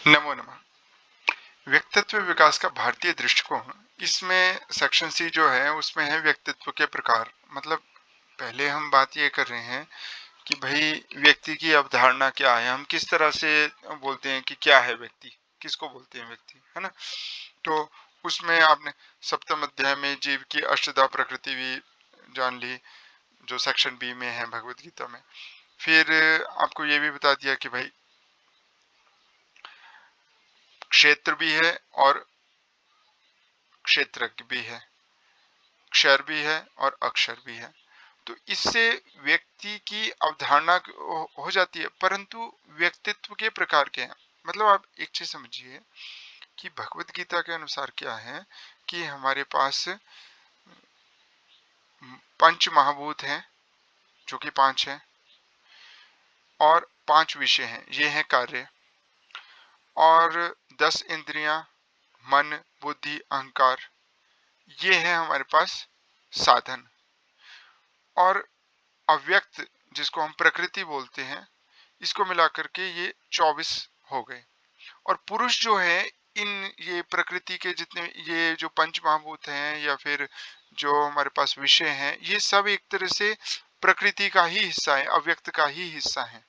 नमो नमः। व्यक्तित्व विकास का भारतीय दृष्टिकोण, इसमें सेक्शन सी जो है उसमें है व्यक्तित्व के प्रकार। मतलब पहले हम बात ये कर रहे हैं कि भाई व्यक्ति की अवधारणा क्या है, हम किस तरह से बोलते हैं कि क्या है व्यक्ति, किसको बोलते हैं व्यक्ति, है ना। तो उसमें आपने सप्तम अध्याय में जीव की अष्टधा प्रकृति भी जान ली, जो सेक्शन बी में है भगवत गीता में। फिर आपको ये भी बता दिया कि भाई क्षेत्र भी है और क्षेत्रज्ञ भी है, क्षर भी है और अक्षर भी है। तो इससे व्यक्ति की अवधारणा हो जाती है, परंतु व्यक्तित्व के प्रकार के हैं। मतलब आप एक चीज समझिए कि भगवत गीता के अनुसार क्या है कि हमारे पास पंच महाभूत हैं, जो कि पांच हैं, और पांच विषय हैं, ये हैं कार्य, और 10 इंद्रियां, मन, बुद्धि, अहंकार, ये है हमारे पास साधन। और अव्यक्त, जिसको हम प्रकृति बोलते हैं, इसको मिलाकर के ये 24 हो गए। और पुरुष जो है, इन ये प्रकृति के जितने ये जो पंच महाभूत हैं या फिर जो हमारे पास विषय हैं, ये सब एक तरह से प्रकृति का ही हिस्सा है, अव्यक्त का ही हिस्सा है।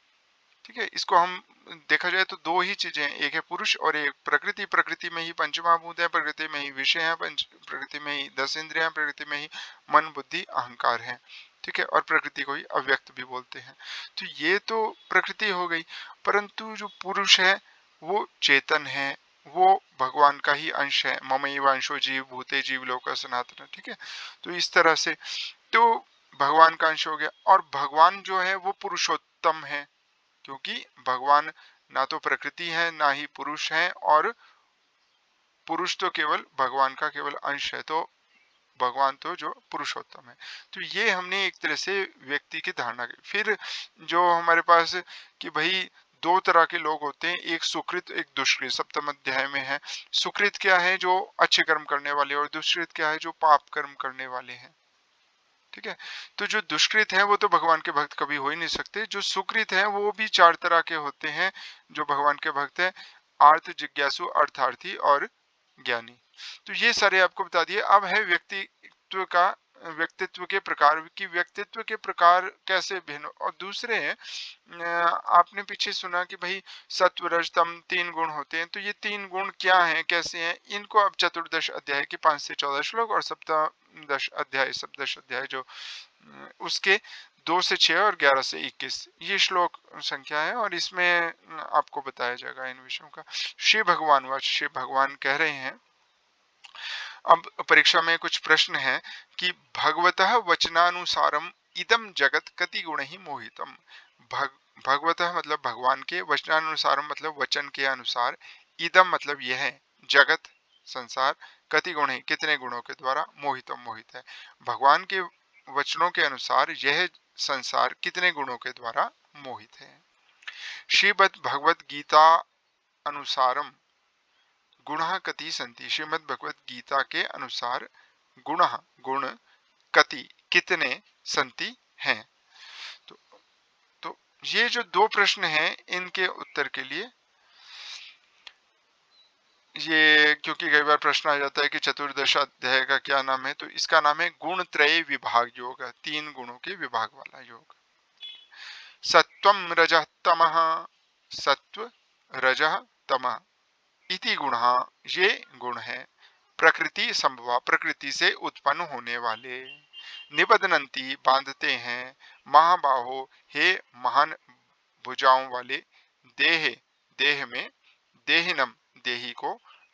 ठीक है, इसको हम देखा जाए तो दो ही चीजें, एक है पुरुष और एक प्रकृति। प्रकृति में ही पंच महाभूत है, प्रकृति में ही विषय है, प्रकृति में ही 10 इंद्रियां, प्रकृति में ही मन, बुद्धि, अहंकार है। ठीक है, और प्रकृति को ही अव्यक्त भी बोलते हैं। तो ये तो प्रकृति हो गई, परंतु जो पुरुष है वो चेतन है, वो भगवान का ही अंश है। ममैव अंशो जीव भूते जीव लोक सनातन। ठीक है, तो इस तरह से तो भगवान का अंश हो गया। और भगवान जो है वो पुरुषोत्तम है, क्योंकि भगवान ना तो प्रकृति है ना ही पुरुष है, और पुरुष तो केवल भगवान का केवल अंश है, तो भगवान तो जो पुरुषोत्तम है। तो ये हमने एक तरह से व्यक्ति की धारणा की। फिर जो हमारे पास कि भाई दो तरह के लोग होते हैं, एक सुकृत एक दुष्कृत, सप्तम अध्याय में है। सुकृत क्या है, जो अच्छे कर्म करने वाले, और दुष्कृत क्या है, जो पाप कर्म करने वाले हैं। ठीक है, तो जो दुष्कृत है वो तो भगवान के भक्त कभी हो ही नहीं सकते। जो सुकृत है वो भी चार तरह के होते हैं जो भगवान के भक्त हैं: आर्थ, जिज्ञासु, अर्थार्थी और ज्ञानी। तो ये सारे आपको बता दिए। अब है व्यक्तित्व का, व्यक्तित्व के प्रकार की, व्यक्तित्व के प्रकार कैसे भिन्न। और दूसरे हैं, आपने पीछे सुना कि भाई सत्व रज तम तीन गुण होते हैं। तो ये तीन गुण क्या हैं, कैसे हैं, इनको अब चतुर्दश अध्याय के 5 से 14 श्लोक और सप्तदश अध्याय, सप्तदश अध्याय जो उसके 2 से 6 और 11 से 21 ये श्लोक संख्या है, और इसमें आपको बताया जाएगा इन विषयों का। श्री भगवान वाच, श्री भगवान कह रहे हैं। अब परीक्षा में कुछ प्रश्न है कि भगवतः वचनानुसारम इदम जगत कति गुण ही मोहितम। भगवतः मतलब भगवान के, वचनानुसारम मतलब वचन के अनुसार, इदम मतलब यह है, जगत संसार, कति गुण ही कितने गुणों के द्वारा, मोहितम मोहित है। भगवान के वचनों के अनुसार यह संसार कितने गुणों के द्वारा मोहित है। श्रीमद् भगवत गीता अनुसारम गुणः कति संति। श्रीमद् भगवत गीता के अनुसार गुणः गुण, कति कितने, संति हैं। तो, तो ये जो दो प्रश्न हैं, इनके उत्तर के लिए, ये क्योंकि कई बार प्रश्न आ जाता है कि चतुर्दश अध्याय का क्या नाम है, तो इसका नाम है गुण त्रय विभाग योग, तीन गुणों के विभाग वाला योग। सत्वम रजः तमः, सत्व रजः तमः इति गुणः, ये गुण है प्रकृति संभवा, प्रकृति से उत्पन्न होने वाले। निबधनंती बांधते हैं, महाबाहो हे महान भुजाओं वाले, देह देह में, देहिनम देही को,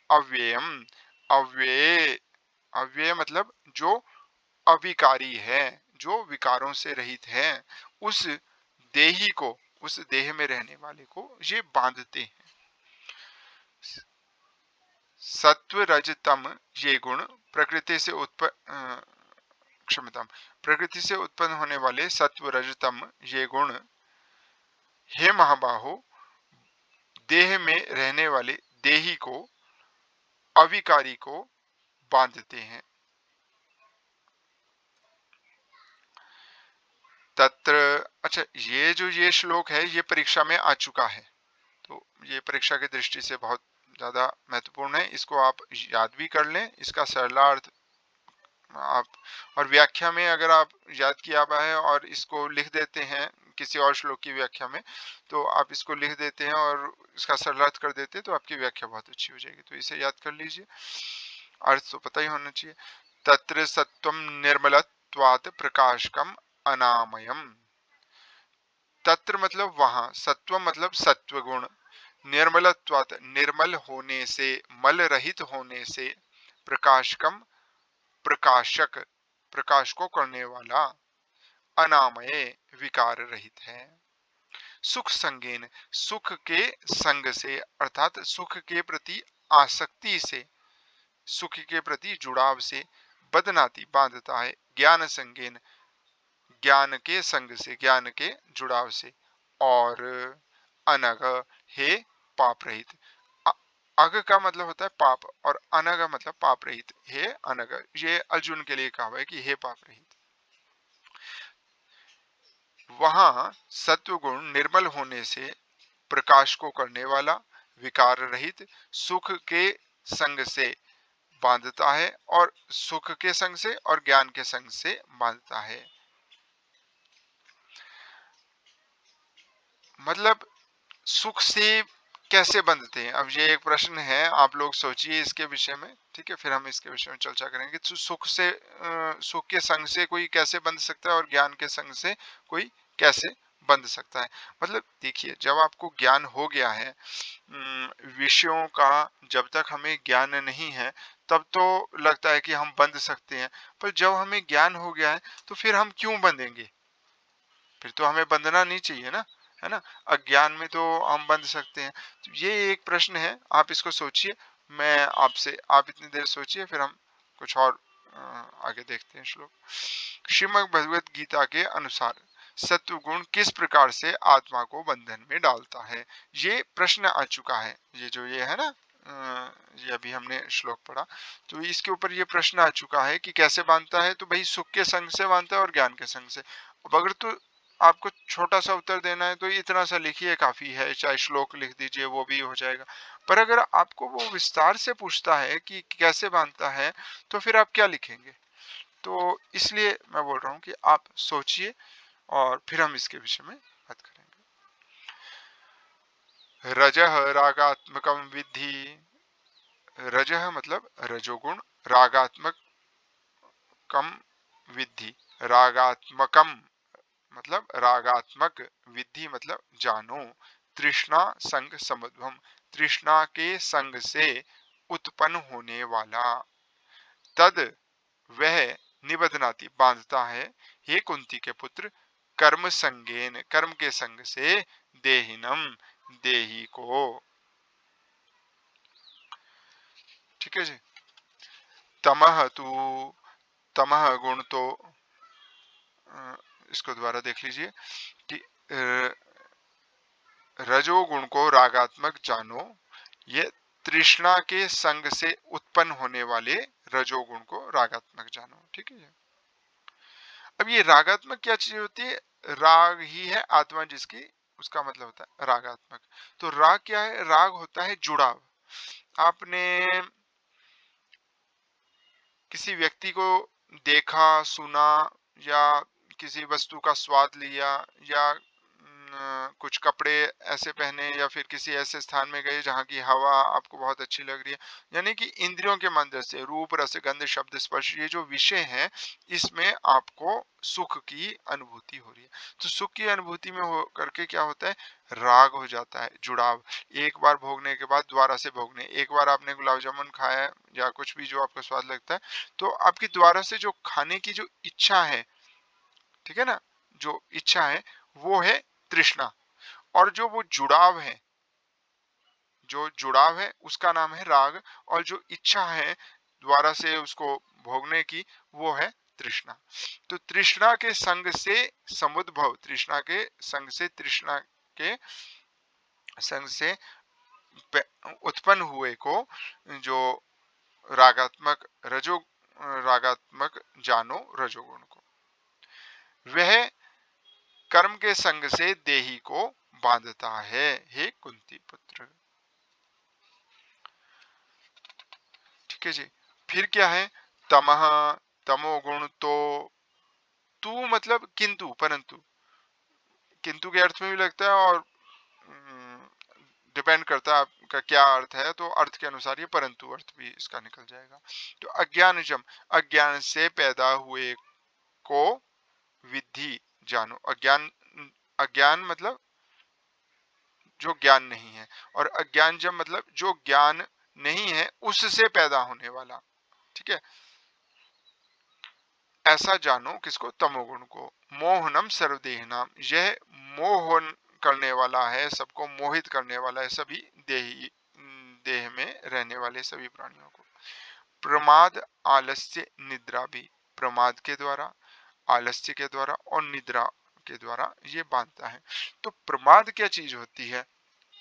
अव्ययम अव्यय, अव्यय मतलब जो अविकारी है, जो विकारों से रहित है, उस देही को, उस देह में रहने वाले को ये बांधते हैं। सत्व रज तम ये गुण प्रकृति से उत्पन्न, क्षमता, प्रकृति से उत्पन्न होने वाले सत्व रज तम ये गुण, हे महाबाहो, देह में रहने वाले देही को, अविकारी को बांधते हैं। तत्र, अच्छा ये जो ये श्लोक है ये परीक्षा में आ चुका है, तो ये परीक्षा की दृष्टि से बहुत ज्यादा महत्वपूर्ण है, इसको आप याद भी कर लें। इसका सरलार्थ आप, और व्याख्या में अगर आप याद किया हुआ है और इसको लिख देते हैं किसी और श्लोक की व्याख्या में, तो आप इसको लिख देते हैं और इसका सरलार्थ कर देते हैं, तो आपकी व्याख्या बहुत अच्छी हो जाएगी। तो इसे याद कर लीजिए, अर्थ तो पता ही होना चाहिए। तत्र सत्वम निर्मलत्वात् प्रकाशकम अनामयम। तत्र मतलब वहां, सत्व मतलब सत्व गुण, निर्मलत्वात् निर्मल होने से, मल रहित होने से, प्रकाशकम प्रकाशक प्रकाश को करने वाला, अनामय विकार रहित है। सुख संगेन सुख के संग से, अर्थात सुख के प्रति आसक्ति से, सुख के प्रति जुड़ाव से, बदनाती बांधता है। ज्ञान संगेन ज्ञान के संग से, ज्ञान के जुड़ाव से, और अनग हे पाप रहित। अग का मतलब होता है पाप, और अनग मतलब पाप रहित। हे अनग, ये अर्जुन के लिए कहा है कि हे पाप रहित। वहां सत्व गुण निर्मल होने से, प्रकाश को करने वाला, विकार रहित, सुख के संग से बांधता है, और सुख के संग से और ज्ञान के संग से बांधता है। मतलब सुख से कैसे बंधते हैं, अब ये एक प्रश्न है, आप लोग सोचिए इसके विषय में, ठीक है, फिर हम इसके विषय में चर्चा करेंगे। तो सुख से सुख के संग से कोई कैसे बंध सकता है और ज्ञान के संग से कोई कैसे बंध सकता है। मतलब देखिए, जब आपको ज्ञान हो गया है विषयों का, जब तक हमें ज्ञान नहीं है तब तो लगता है कि हम बंध सकते हैं, पर जब हमें ज्ञान हो गया है तो फिर हम क्यों बंधेंगे, फिर तो हमें बंधना नहीं चाहिए ना, है ना। अज्ञान में तो हम बंध सकते हैं। तो ये एक प्रश्न है, आप इसको सोचिए, मैं आपसे, आप इतनी देर सोचिए, फिर हम कुछ और आगे देखते हैं श्लोक। श्रीमद् भगवत गीता के अनुसार सत्व गुण किस प्रकार से आत्मा को बंधन में डालता है, ये प्रश्न आ चुका है। ये जो ये है ना, ये अभी हमने श्लोक पढ़ा, तो इसके ऊपर ये प्रश्न आ चुका है कि कैसे बांधता है। तो भाई सुख के संग से बांधता है और ज्ञान के संग से। अब अगर तो आपको छोटा सा उत्तर देना है तो इतना सा लिखिए, काफी है, चाहे श्लोक लिख दीजिए वो भी हो जाएगा। पर अगर आपको वो विस्तार से पूछता है कि कैसे बांधता है, तो फिर आप क्या लिखेंगे। तो इसलिए मैं बोल रहा हूँ कि आप सोचिए और फिर हम इसके विषय में बात करेंगे। रजः रागात्मकम विद्धि, रजः मतलब रजोगुण, रागात्मक कम विद्धि, रागात्मकम मतलब रागात्मक, विद्धि मतलब जानो, तृष्णा संग समुद्भम, तृष्णा के संग से उत्पन्न होने वाला, तद वह निबधनाति बांधता है, हे कुंती के पुत्र, कर्म संगेन कर्म के संग से, देहिनम देही को। ठीक है जी। तमह तू, तमह गुण तो इसको दोबारा देख लीजिए कि रजोगुण को रागात्मक जानो, ये तृष्णा के संग से उत्पन्न होने वाले रजोगुण को रागात्मक जानो। ठीक है। अब ये रागात्मक क्या चीज होती है, राग ही है आत्मा जिसकी, उसका मतलब होता है रागात्मक। तो राग क्या है, राग होता है जुड़ाव। आपने किसी व्यक्ति को देखा, सुना, या किसी वस्तु का स्वाद लिया, या कुछ कपड़े ऐसे पहने, या फिर किसी ऐसे स्थान में गए जहाँ की हवा आपको बहुत अच्छी लग रही है, यानी कि इंद्रियों के मंदिर से रूप रस गंध शब्द स्पर्श, ये जो विषय हैं, इसमें आपको सुख की अनुभूति हो रही है। तो सुख की अनुभूति में हो करके क्या होता है, राग हो जाता है, जुड़ाव। एक बार भोगने के बाद दोबारा से भोगने, एक बार आपने गुलाब जामुन खाया या कुछ भी जो आपको स्वाद लगता है, तो आपकी दोबारा से जो खाने की जो इच्छा है, ठीक है ना, जो इच्छा है वो है तृष्णा। और जो वो जुड़ाव है, जो जुड़ाव है उसका नाम है राग, और जो इच्छा है दोबारा से उसको भोगने की, वो है तृष्णा। तो तृष्णा के संग से समुद्भव, तृष्णा के संग से, तृष्णा के संग से उत्पन्न हुए को जो रागात्मक रजो, रागात्मक जानो रजोगुण को, वह कर्म के संग से देही को बांधता है, हे कुंती पुत्र। ठीक है जी। फिर क्या है, तमह, तमोगुण तो, तू मतलब किंतु, परंतु, किंतु के अर्थ में भी लगता है और डिपेंड करता है आपका क्या अर्थ है, तो अर्थ के अनुसार ये परंतु अर्थ भी इसका निकल जाएगा। तो अज्ञानजम, अज्ञान से पैदा हुए को विद्धि जानो। अज्ञान, अज्ञान मतलब जो ज्ञान नहीं है, और अज्ञान जब मतलब जो ज्ञान नहीं है उससे पैदा होने वाला, ठीक है। ऐसा जानो किसको, तमोगुण को। मोहनम सर्वदेह नाम, यह मोहन करने वाला है, सबको मोहित करने वाला है, सभी देही, देह में रहने वाले सभी प्राणियों को। प्रमाद, आलस्य, निद्रा भी, प्रमाद के द्वारा, आलस्य के द्वारा और निद्रा के द्वारा ये बांधता है। तो प्रमाद क्या चीज होती है,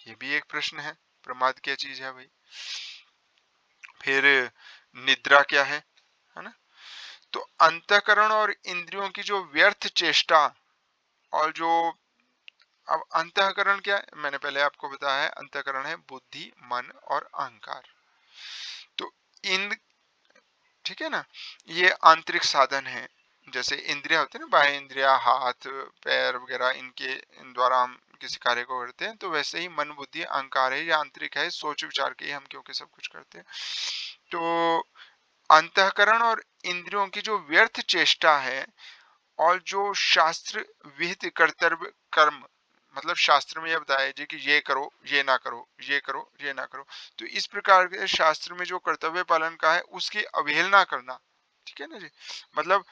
ये भी एक प्रश्न है। प्रमाद क्या चीज है भाई। फिर निद्रा क्या है ना। तो अंतःकरण और इंद्रियों की जो व्यर्थ चेष्टा, और जो, अब अंतःकरण क्या है, मैंने पहले आपको बताया है, अंतःकरण है बुद्धि, मन और अहंकार। तो इन, ठीक है ना, ये आंतरिक साधन है। जैसे इंद्रिया होते हैं ना, बाह्य इंद्रिया, हाथ पैर वगैरह, इनके इन द्वारा हम किसी कार्य को करते हैं, तो वैसे ही मन बुद्धि अहंकार है, ये आंतरिक है, सोच विचार के हम क्योंकि सब कुछ करते हैं। तो अंतःकरण और इंद्रियों की जो व्यर्थ चेष्टा है, और जो शास्त्र विहित कर्तव्य कर्म, मतलब शास्त्र में यह बताया जी कि ये करो, ये ना करो, ये करो, ये ना करो, तो इस प्रकार के शास्त्र में जो कर्तव्य पालन का है उसकी अवहेलना करना, ठीक है ना जी। मतलब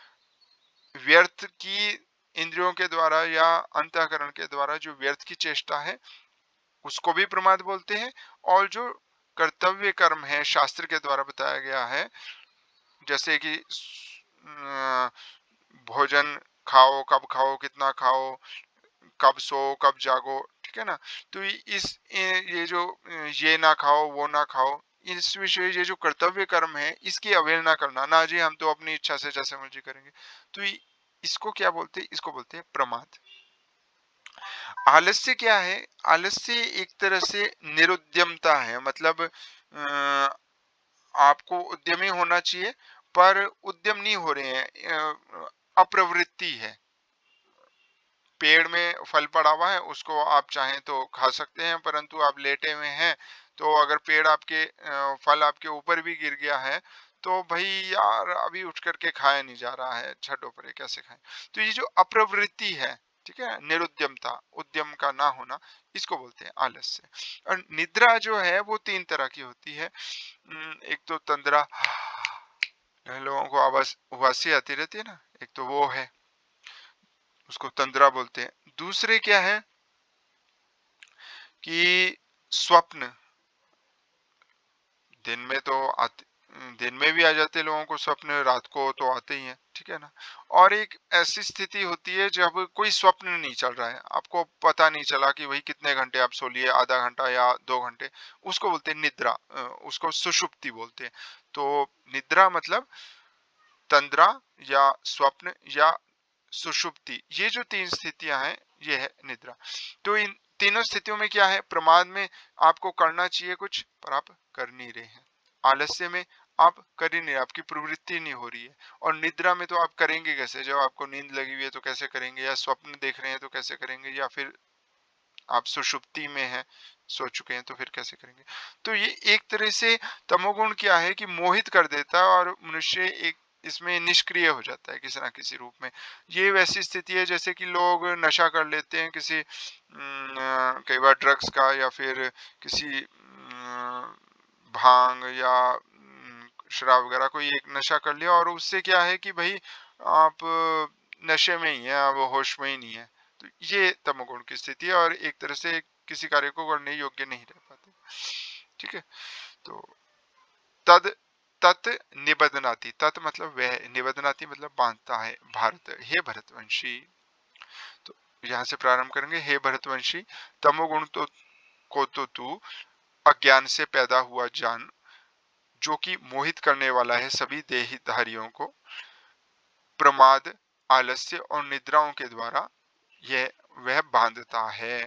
व्यर्थ की, इंद्रियों के द्वारा या अंतःकरण के द्वारा जो व्यर्थ की चेष्टा है उसको भी प्रमाद बोलते हैं, और जो कर्तव्य कर्म है शास्त्र के द्वारा बताया गया है, जैसे कि भोजन खाओ, कब खाओ, कितना खाओ, कब सो, कब जागो, ठीक है ना। तो ये जो ये ना खाओ, वो ना खाओ, इस विषय ये जो कर्तव्य कर्म है इसकी अवहेलना करना, ना जी हम तो अपनी इच्छा से जैसे मर्जी करेंगे, तो इसको क्या बोलते हैं, इसको बोलते हैं प्रमाद। आलस्य क्या है, आलस्य एक तरह से निरुद्यमता है, मतलब आपको उद्यमी होना चाहिए पर उद्यम नहीं हो रहे हैं, अप्रवृत्ति है। पेड़ में फल पड़ा हुआ है, उसको आप चाहें तो खा सकते हैं, परंतु आप लेटे हुए हैं, तो अगर पेड़ आपके फल आपके ऊपर भी गिर गया है, तो भाई यार अभी उठ करके खाया नहीं जा रहा है, छठों पर कैसे खाएं। तो ये जो अप्रवृत्ति है, ठीक है, निरुद्यमता, उद्यम का ना होना, इसको बोलते हैं आलस्य। और निद्रा जो है वो तीन तरह की होती है। एक तो तंद्रा, लोगों को आवाज उबासी आती रहती है ना, एक तो वो है, उसको तंद्रा बोलते हैं। दूसरे क्या है कि स्वप्न, दिन में तो आते, दिन में भी आ जाते हैं लोगों को स्वप्न, रात को तो आते ही हैं, ठीक है ना। और एक ऐसी स्थिति होती है जब कोई स्वप्न नहीं चल रहा है, आपको पता नहीं चला कि भाई कितने घंटे आप सो लिए, आधा घंटा या 2 घंटे, उसको बोलते हैं निद्रा, उसको सुषुप्ति बोलते हैं। तो निद्रा मतलब तंद्रा या स्वप्न या सुषुप्ति, ये जो तीन स्थितियां हैं ये है निद्रा। तो इन तीनों स्थितियों में क्या है, प्रमाद में आपको करना चाहिए कुछ पर आप कर नहीं रहे हैं, आलस्य में आप कर ही नहीं रहे, आपकी प्रवृत्ति नहीं हो रही है, और निद्रा में तो आप करेंगे कैसे, जब आपको नींद लगी हुई है तो कैसे करेंगे, या स्वप्न देख रहे हैं तो कैसे करेंगे, या फिर आप सुषुप्ति में हैं, सो चुके हैं तो फिर कैसे करेंगे। तो ये एक तरह से तमोगुण क्या है कि मोहित कर देता है, और मनुष्य एक इसमें निष्क्रिय हो जाता है किसी ना किसी रूप में। ये वैसी स्थिति है जैसे कि लोग नशा कर लेते हैं किसी कई बार ड्रग्स का, या फिर किसी भांग या शराब वगैरह, कोई एक नशा कर लिया और उससे क्या है कि भाई आप नशे में ही है, आप होश में ही नहीं है। तो ये तमोगुण की स्थिति है, और एक तरह से किसी कार्य को करने योग्य नहीं रह पाते, ठीक है। तो तद तत् निबदनाति, तत् मतलब वह, निबदनाति मतलब बांधता है। भारत, हे भरतवंशी, तो यहाँ से प्रारंभ करेंगे। हे भरतवंशी, तमोगुण तो को तो तू अज्ञान से पैदा हुआ जान, जो कि मोहित करने वाला है सभी देहधारियों को, प्रमाद, आलस्य और निद्राओं के द्वारा यह वह बांधता है।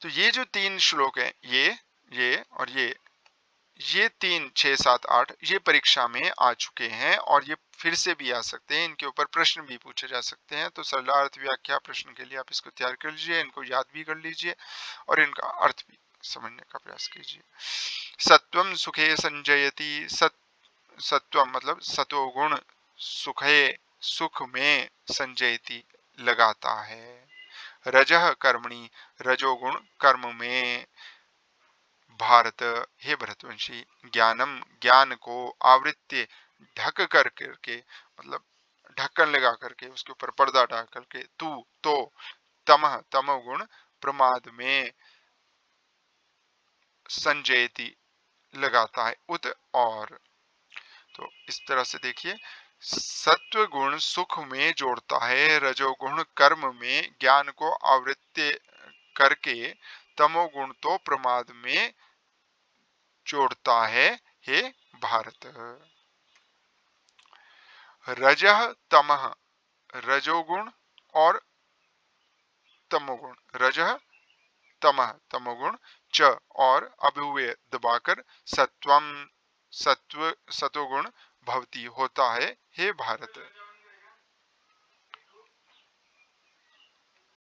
तो ये जो तीन श्लोक हैं, ये और ये ये 3, 6, 7, 8 ये परीक्षा में आ चुके हैं और ये फिर से भी आ सकते हैं, इनके ऊपर प्रश्न भी पूछे जा सकते हैं। तो सरलार्थ व्याख्या प्रश्न के लिए आप इसको तैयार कर लीजिए, इनको याद भी कर लीजिए और इनका अर्थ भी समझने का प्रयास कीजिए। सत्वम सुखे संजयति, सत्वम मतलब सतोगुण, सुखे सुख में, संजयति लगाता है। रजः कर्मणि, रजोगुण कर्म में। भारत, हे भरतवंशी, ज्ञानम ज्ञान को, आवृत्य ढक कर करके मतलब ढक्कन लगा करके, उसके ऊपर पर्दा डाल करके, तू तो, तमह तमोगुण, प्रमाद में, संजयति लगाता है, उत और। तो इस तरह से देखिए, सत्व गुण सुख में जोड़ता है, रजोगुण कर्म में, ज्ञान को आवृत्य करके, तमोगुण तो प्रमाद में जोड़ता है, हे भारत। रजः तमः, रजोगुण और तमोगुण, रजः तमः तमोगुण, च और अभिव्यय दबाकर, सत्वम सत्व सतोगुण भवती होता है, हे भारत।